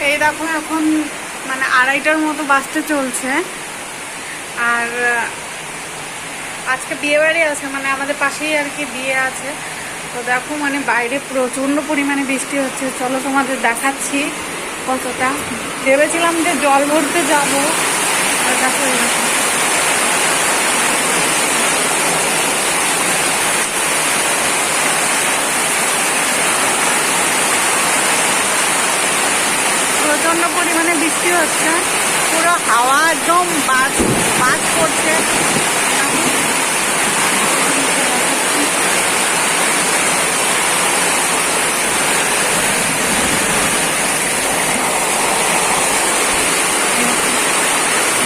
এই দেখো এখন মানে 2:30টার মতো বাজতে চলছে। আর আজকে বিয়ে বাড়ি আছে, মানে আমাদের পাশেই আর কি বিয়ে আছে। তো দেখো মানে বাইরে প্রচণ্ড পরিমাণে বৃষ্টি হচ্ছে। চলো তোমাদের দেখাচ্ছি কতটা। ভেবেছিলাম যে জল ভরতে যাবো, আর দেখো প্রচণ্ড পরিমাণে বৃষ্টি হচ্ছে, পুরো হাওয়া একদম বাজ বাজ পড়ছে।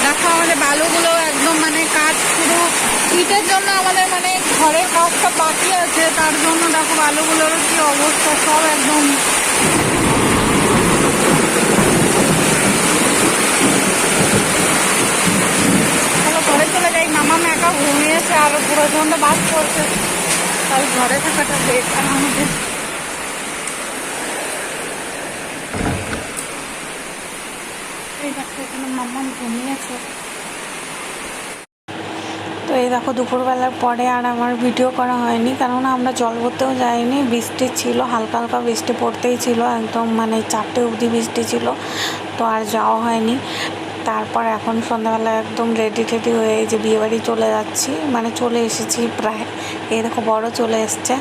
দেখো আমাদের বালুগুলো একদম মানে কাজ শুরু, শীতের জন্য আমাদের মানে ঘরের কাজটা বাকি আছে, তার জন্য দেখো বালুগুলোর কি অবস্থা, সব একদম ঘরে চলে যাই। মামা একা ঘুমিয়েছে আর প্রচণ্ড বাস করছে, তাই ঘরে থাকাটা বেকার আমাদের। এই দেখো এখানে মাম্মা ঘুমিয়েছে। তো এই দেখো দুপুরবেলার পরে আর আমার ভিডিও করা হয়নি, কেননা আমরা জল ভরতেও যাইনি। বৃষ্টি ছিল, হালকা হালকা বৃষ্টি পড়তেই ছিল, একদম মানে 4টে অবধি বৃষ্টি ছিল, তো আর যাওয়া হয়নি। তারপর এখন সন্ধ্যাবেলা একদম রেডি টেডি হয়ে এই যে বিয়েবাড়ি চলে যাচ্ছি, মানে চলে এসেছি প্রায়। এই দেখো বড় চলে এসছে,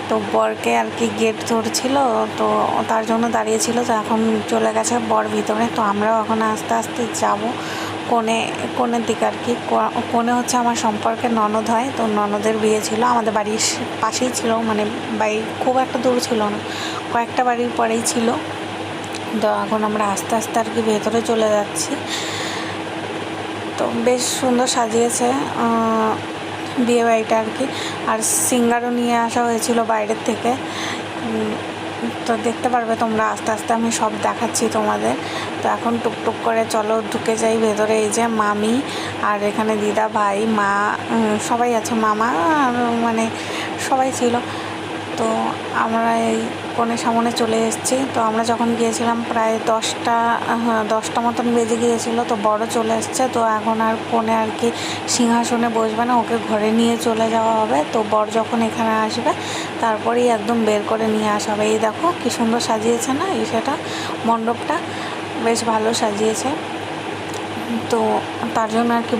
তো বরকে আর কি গেট ধরছিল, তো তার জন্য দাঁড়িয়েছিল। তো এখন চলে গেছে বর ভিতরে, তো আমরাও এখন আস্তে আস্তে যাবো কোণের দিকে আর কি। কোণে হচ্ছে আমার সম্পর্কে ননদ হয়, তো ননদের বিয়ে ছিল আমাদের বাড়ির পাশেই ছিল, মানে বাড়ি খুব একটা দূর ছিল না, কয়েকটা বাড়ির পরেই ছিল। তো এখন আমরা আস্তে আস্তে আর কি ভেতরে চলে যাচ্ছি। তো বেশ সুন্দর সাজিয়েছে বিয়ে বাড়িটা আর কি। আর সিঙ্গারও নিয়ে আসা হয়েছিল বাইরের থেকে, তো দেখতে পারবে তোমরা আস্তে আস্তে, আমি সব দেখাচ্ছি তোমাদের। তো এখন টুকটুক করে চলো ঢুকে যাই ভেতরে। এই যে মামি আর এখানে দিদা, ভাই, মা, সবাই আছে, মামা আর মানে সবাই ছিল। তো আমরা এই কনের সামনে চলে এসেছি। তো আমরা যখন গিয়েছিলাম প্রায় 10টা মতন বেজে গিয়েছিল, তো বড় চলে এসছে। তো এখন আর কনে আর কি সিংহাসনে বসবে না, ওকে ঘরে নিয়ে চলে যাওয়া হবে। তো বর যখন এখানে আসবে তারপরেই একদম বের করে নিয়ে আসা হবে। এই দেখো কি সুন্দর সাজিয়েছে না, এই সেটা মণ্ডপটা বেশ ভালো সাজিয়েছে। তো তার জন্য আর কি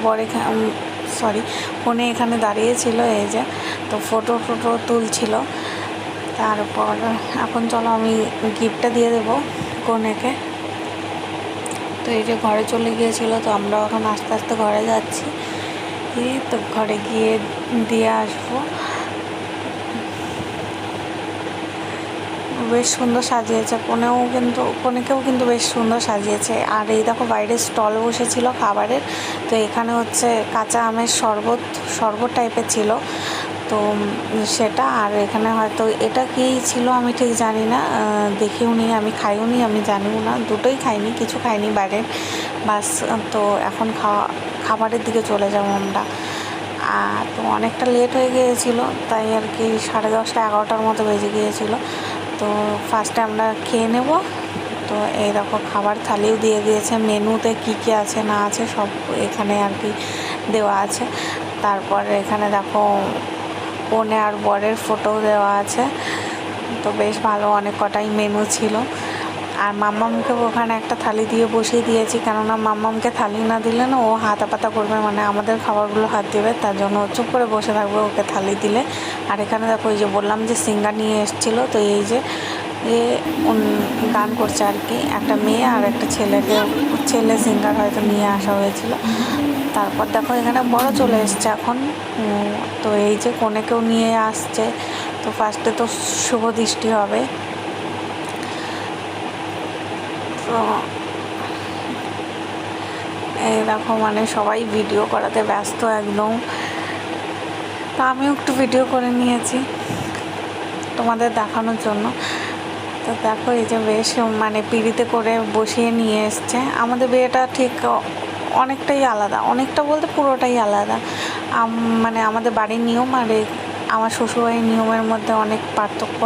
কনে এখানে দাঁড়িয়েছিল এই যে, তো ফটো তুলছিল। তারপর এখন চলো আমি গিফটটা দিয়ে দেবো কনেকে। তো এই যে ঘরে চলে গিয়েছিল, তো আমরা এখন আস্তে আস্তে ঘরে যাচ্ছি। তো ঘরে গিয়ে দিয়ে আসবো। বেশ সুন্দর সাজিয়েছে কনেকেও কিন্তু বেশ সুন্দর সাজিয়েছে। আর এই দেখো বাইরে স্টল বসেছিল খাবারের, তো এখানে হচ্ছে কাঁচা আমের শরবত টাইপের ছিল, তো সেটা। আর এখানে হয়তো এটা কি ছিল আমি ঠিক জানি না, দেখিও নি, আমি খাইও নি, আমি জানিও না, দুটোই খাইনি, কিছু খাইনি বাইরের বাস। তো এখন খাবারের দিকে চলে যাবো আমরা। তো অনেকটা লেট হয়ে গিয়েছিলো, তাই আর কি 10:30 11টার মতো বেজে গিয়েছিলো। তো ফার্স্টে আমরা খেয়ে নেব। তো এই দেখো খাবার থালিও দিয়ে দিয়েছে, মেনুতে কী কী আছে না আছে সব এখানে আর কি দেওয়া আছে। তারপরে এখানে দেখো কনে আর বরের ফটোও দেওয়া আছে। তো বেশ ভালো, অনেক কটাই মেনু ছিল। আর মাম্মামকে ওখানে একটা থালি দিয়ে বসিয়ে দিয়েছি, কেননা মাম্মামকে থালি না দিলে না ও হাতাপাতা করবে, মানে আমাদের খাবারগুলো হাত দেবে, তার জন্য চুপ করে বসে থাকবে ওকে থালি দিলে। আর এখানে দেখো এই যে বললাম যে সিঙ্গার নিয়ে এসেছিলো, তো এই যে গান করছে আর কি, একটা মেয়ে আর একটা ছেলে সিঙ্গার হয়তো নিয়ে আসা হয়েছিল। তারপর দেখো এখানে বড় চলে এসছে এখন। তো এই যে কনেকেও নিয়ে আসছে। তো ফার্স্টে তো শুভ দৃষ্টি হবে। তো এই দেখো মানে সবাই ভিডিও করাতে ব্যস্ত একদম, তো আমিও একটু ভিডিও করে নিয়েছি তোমাদের দেখানোর জন্য। তো দেখো এই যে বেশ মানে পিঁড়িতে করে বসিয়ে নিয়ে এসছে। আমাদের বিয়েটা ঠিক অনেকটাই আলাদা, অনেকটা বলতে পুরোটাই আলাদা। মানে আমাদের বাড়ির নিয়ম আর আমার শ্বশুরবাড়ির নিয়মের মধ্যে অনেক পার্থক্য।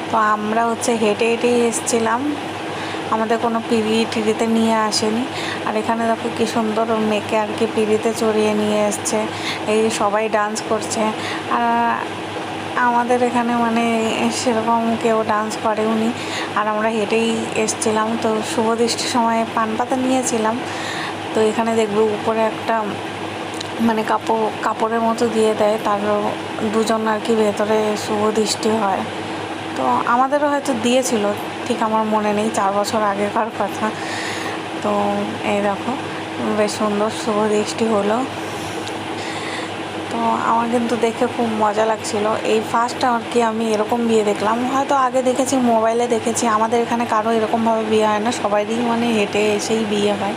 তো আমরা হচ্ছে হেঁটে হেঁটেই এসেছিলাম আমাদের কোনো পিড়ি টিড়িতে নিয়ে আসেনি। আর এখানে দেখো কি সুন্দর মেয়েকে আর কি পিড়িতে চড়িয়ে নিয়ে এসছে, এই সবাই ডান্স করছে। আর আমাদের এখানে মানে সেরকম কেউ ডান্স করেওনি, আর আমরা হেঁটেই এসছিলাম। তো শুভ দৃষ্টির সময় পান পাতা নিয়েছিলাম। তো এখানে দেখবো উপরে একটা মানে কাপড়ের মতো দিয়ে দেয়, তার দুজন আর কি ভেতরে শুভ দৃষ্টি হয়। তো আমাদেরও হয়তো দিয়েছিল, ঠিক আমার মনে নেই, 4 বছর আগেকার কথা। তো এই দেখো বেশ সুন্দর শুভ দৃষ্টি হলো। তো আমার কিন্তু দেখে খুব মজা লাগছিল। এই ফার্স্ট আর কি আমি এরকম বিয়ে দেখলাম, হয়তো আগে দেখেছি, মোবাইলে দেখেছি। আমাদের এখানে কারো এরকমভাবে বিয়ে হয় না, সবারই মানে হেঁটে এসেই বিয়ে হয়।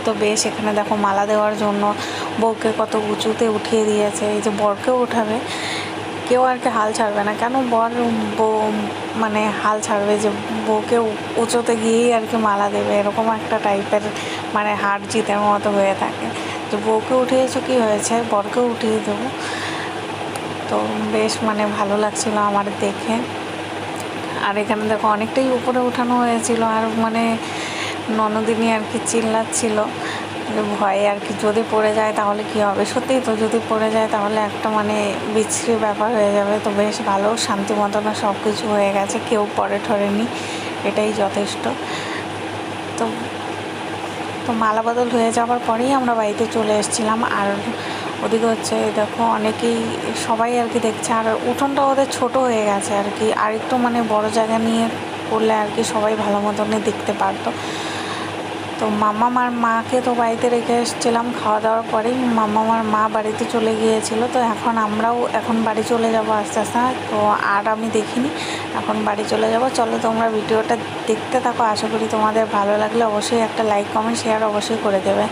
তো বেশ এখানে দেখো মালা দেওয়ার জন্য বউকে কত উঁচুতে উঠিয়ে দিয়েছে। এই যে বরকেও উঠাবে, কেউ আর কি হাল ছাড়বে না। কেন বউ মানে হাল ছাড়বে যে বউকে উঁচুতে গিয়েই আর কি মালা দেবে, এরকম একটা টাইপের মানে হার জিতের মতো হয়ে থাকে। যে বউকে উঠিয়েছো কী হয়েছে, বরকেও উঠিয়ে দেবো। তো বেশ মানে ভালো লাগছিল আমার দেখে। আর এখানে দেখো অনেকটাই উপরে উঠানো হয়েছিল, আর মানে ননদিনী আর কি চিল্লাচ্ছিল ভয়ে আর কি, যদি পড়ে যায় তাহলে কি হবে। সত্যিই তো, যদি পড়ে যায় তাহলে একটা মানে বিচ্ছিরি ব্যাপার হয়ে যাবে। তো বেশ ভালো শান্তি মতন সব কিছু হয়ে গেছে, কেউ পরে ঠরেনি, এটাই যথেষ্ট। তো তো মালা বদল হয়ে যাওয়ার পরেই আমরা বাড়িতে চলে এসেছিলাম। আর ওদিকে হচ্ছে দেখো অনেকেই সবাই আর কি দেখছে। আর উঠোনটা ওদের ছোট হয়ে গেছে আর কি, আর একটু মানে বড় জায়গা নিয়ে করলে আর কি সবাই ভালো মতনই দেখতে পারতো। তো মামার মাকে তো বাড়িতে রেখে এসেছিলাম, খাওয়া দাওয়ার পরেই মামার মা বাড়িতে চলে গিয়েছিল। তো আমরাও এখন বাড়ি চলে যাব আস্তে আস্তে। তো আর আমি দেখিনি, এখন বাড়ি চলে যাব। চলো তোমরা ভিডিওটা দেখতে থাকো, আশা করি তোমাদের ভালো লাগলে অবশ্যই একটা লাইক কমেন্ট শেয়ার অবশ্যই করে দেবে।